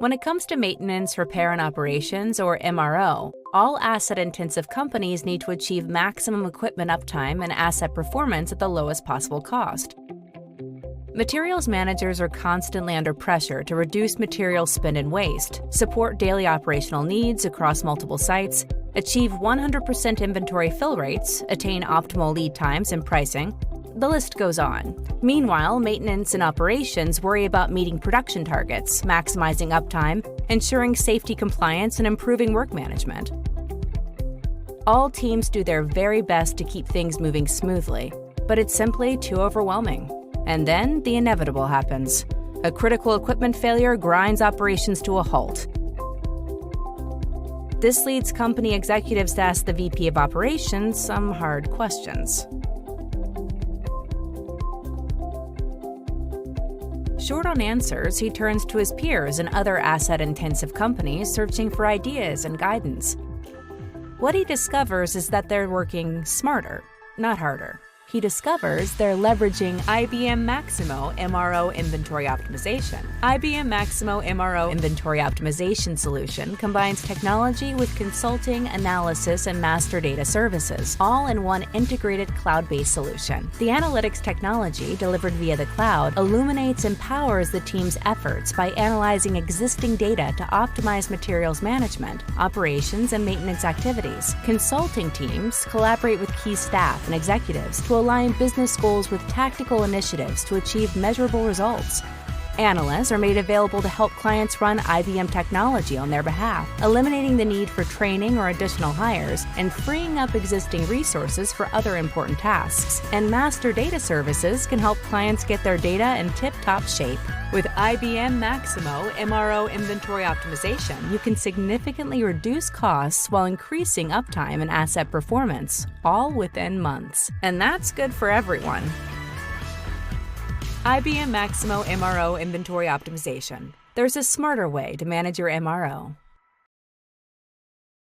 When it comes to maintenance, repair, and operations, or MRO, all asset-intensive companies need to achieve maximum equipment uptime and asset performance at the lowest possible cost. Materials managers are constantly under pressure to reduce material spend and waste, support daily operational needs across multiple sites, achieve 100% inventory fill rates, attain optimal lead times and pricing. The list goes on. Meanwhile, maintenance and operations worry about meeting production targets, maximizing uptime, ensuring safety compliance, and improving work management. All teams do their very best to keep things moving smoothly, but it's simply too overwhelming. And then the inevitable happens. A critical equipment failure grinds operations to a halt. This leads company executives to ask the VP of Operations some hard questions. Short on answers, he turns to his peers in other asset-intensive companies searching for ideas and guidance. What he discovers is that they're working smarter, not harder. He discovers they're leveraging IBM Maximo MRO inventory optimization. IBM Maximo MRO inventory optimization solution combines technology with consulting, analysis, and master data services, all in one integrated cloud-based solution. The analytics technology, delivered via the cloud, illuminates and powers the team's efforts by analyzing existing data to optimize materials management, operations, and maintenance activities. Consulting teams collaborate with key staff and executives to align business goals with tactical initiatives to achieve measurable results. Analysts are made available to help clients run IBM technology on their behalf, eliminating the need for training or additional hires and freeing up existing resources for other important tasks. And master data services can help clients get their data in tip-top shape. With IBM Maximo MRO inventory optimization, you can significantly reduce costs while increasing uptime and asset performance, all within months. And that's good for everyone. IBM Maximo MRO inventory optimization. There's a smarter way to manage your MRO.